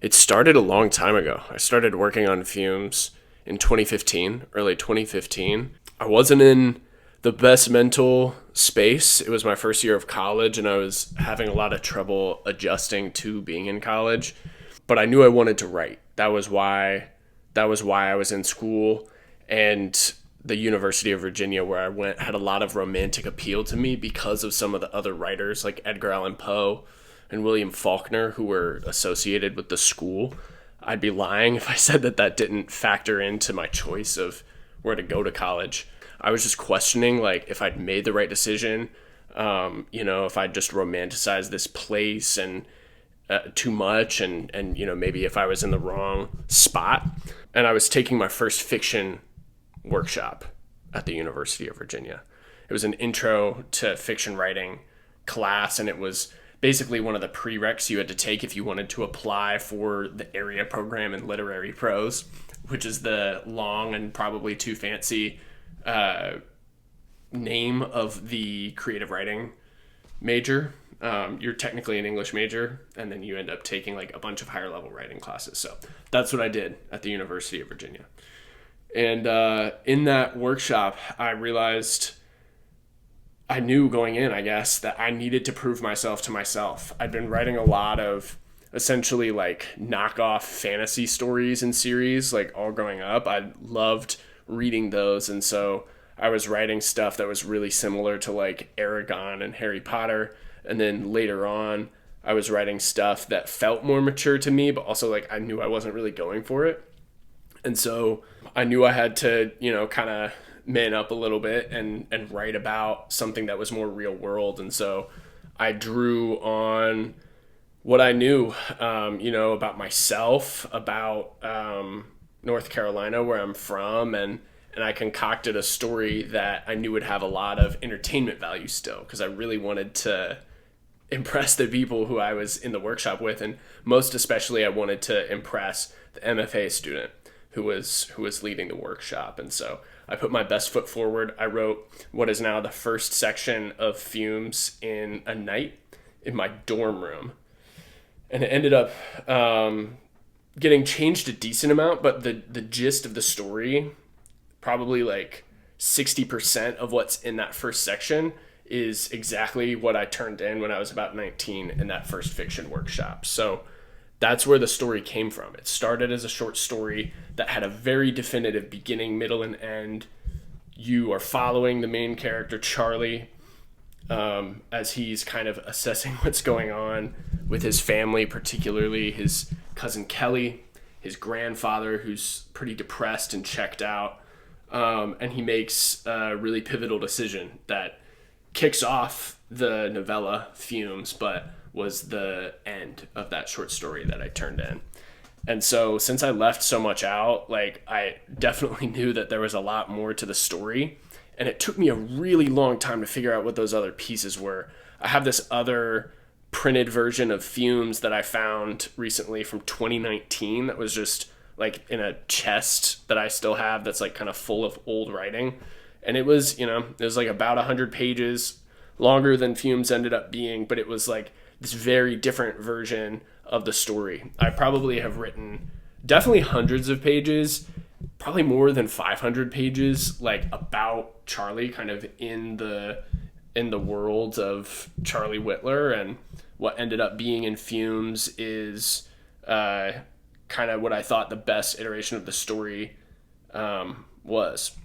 It started a long time ago. I started working on FUMES in 2015, early 2015. I wasn't in the best mental space. It was my first year of college, and I was having a lot of trouble adjusting to being in college. But I knew I wanted to write. That was why I was in school, and the University of Virginia where I went had a lot of romantic appeal to me because of some of the other writers like Edgar Allan Poe and William Faulkner who were associated with the school. I'd be lying if I said that that didn't factor into my choice of where to go to college. I was just questioning like if I'd made the right decision, if I'd just romanticized this place and too much, and maybe if I was in the wrong spot. And I was taking my first fiction workshop at the University of Virginia. It was an intro to fiction writing class, and it was basically one of the prereqs you had to take if you wanted to apply for the area program in literary prose, which is the long and probably too fancy name of the creative writing major. You're technically an English major, and then you end up taking like a bunch of higher level writing classes. So that's what I did at the University of Virginia. And in that workshop, I realized I knew going in, I guess, that I needed to prove myself to myself. I'd been writing a lot of essentially like knockoff fantasy stories and series, like all growing up. I loved reading those. And so I was writing stuff that was really similar to like Aragon and Harry Potter. And then later on, I was writing stuff that felt more mature to me, but also like I knew I wasn't really going for it. And so I knew I had to, kind of man up a little bit and write about something that was more real world. And so I drew on what I knew, about myself, about North Carolina, where I'm from, and I concocted a story that I knew would have a lot of entertainment value still, because I really wanted to impress the people who I was in the workshop with, and most especially I wanted to impress the MFA student who was leading the workshop. And so I put my best foot forward. I wrote what is now the first section of FUMES in a night in my dorm room, and it ended up getting changed a decent amount, but the gist of the story, probably like 60% of what's in that first section, is exactly what I turned in when I was about 19 in that first fiction workshop. So that's where the story came from. It started as a short story that had a very definitive beginning, middle, and end. You are following the main character, Charlie, as he's kind of assessing what's going on with his family, particularly his cousin Kelly, his grandfather, who's pretty depressed and checked out. And he makes a really pivotal decision that kicks off the novella FUMES, but was the end of that short story that I turned in. And so since I left so much out, like I definitely knew that there was a lot more to the story, and it took me a really long time to figure out what those other pieces were. I have this other printed version of FUMES that I found recently from 2019 that was just like in a chest that I still have that's like kind of full of old writing. And it was, it was like about 100 pages longer than FUMES ended up being, but it was like this very different version of the story. I probably have written definitely hundreds of pages, probably more than 500 pages, like about Charlie, kind of in the world of Charlie Whitler. And what ended up being in FUMES is kind of what I thought the best iteration of the story was.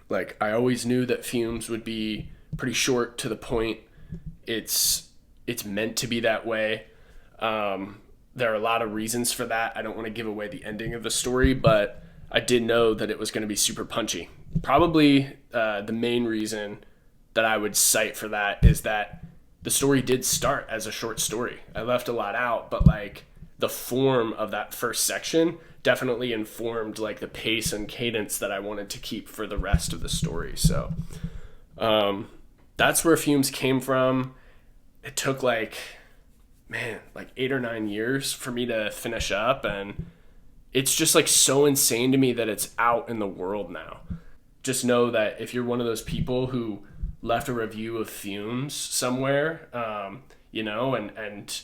Like, I always knew that FUMES would be pretty short, to the point. It's meant to be that way. There are a lot of reasons for that. I don't want to give away the ending of the story, but I did know that it was going to be super punchy. Probably the main reason that I would cite for that is that the story did start as a short story. I left a lot out, but like the form of that first section definitely informed like the pace and cadence that I wanted to keep for the rest of the story. So that's where FUMES came from. It took like 8 or 9 years for me to finish up, and it's just like so insane to me that it's out in the world now. Just know that if you're one of those people who left a review of FUMES somewhere, and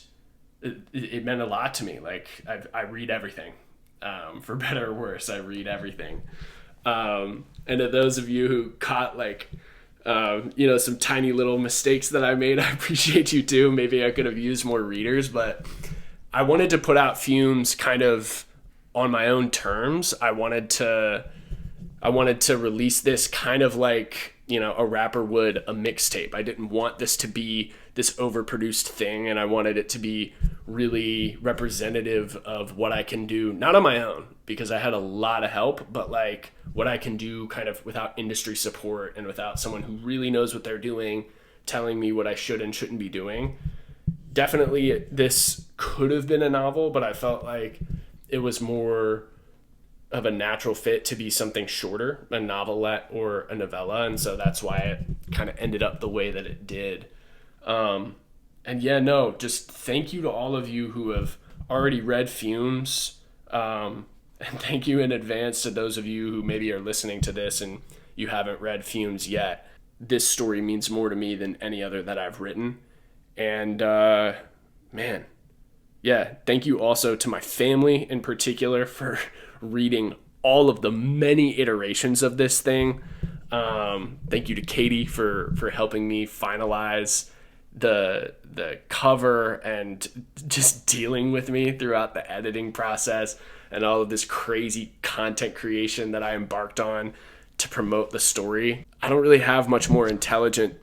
it meant a lot to me. Like I read everything, for better or worse. I read everything. And to those of you who caught like, some tiny little mistakes that I made, I appreciate you too. Maybe I could have used more readers, but I wanted to put out Fumes kind of on my own terms. I wanted to release this kind of like, a rapper would a mixtape. I didn't want this to be this overproduced thing, and I wanted it to be really representative of what I can do, not on my own, because I had a lot of help, but like what I can do kind of without industry support and without someone who really knows what they're doing telling me what I should and shouldn't be doing. Definitely this could have been a novel, but I felt like it was more of a natural fit to be something shorter, a novelette or a novella. And so that's why it kind of ended up the way that it did. Just thank you to all of you who have already read Fumes. And thank you in advance to those of you who maybe are listening to this and you haven't read Fumes yet. This story means more to me than any other that I've written. And, thank you also to my family in particular for reading all of the many iterations of this thing. Thank you to Katie for helping me finalize the cover and just dealing with me throughout the editing process and all of this crazy content creation that I embarked on to promote the story. I don't really have much more intelligent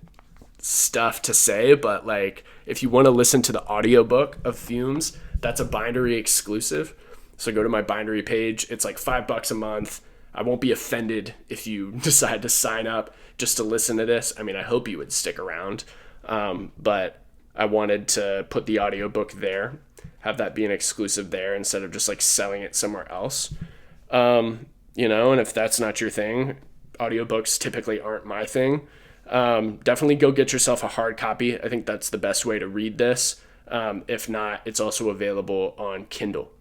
stuff to say, but like if you want to listen to the audiobook of Fumes, that's a Bindery exclusive. So go to my Bindery page. It's like $5 a month. I won't be offended if you decide to sign up just to listen to this. I mean, I hope you would stick around. But I wanted to put the audiobook there, have that be an exclusive there instead of just like selling it somewhere else. And if that's not your thing, audiobooks typically aren't my thing. Definitely go get yourself a hard copy. I think that's the best way to read this. If not, it's also available on Kindle.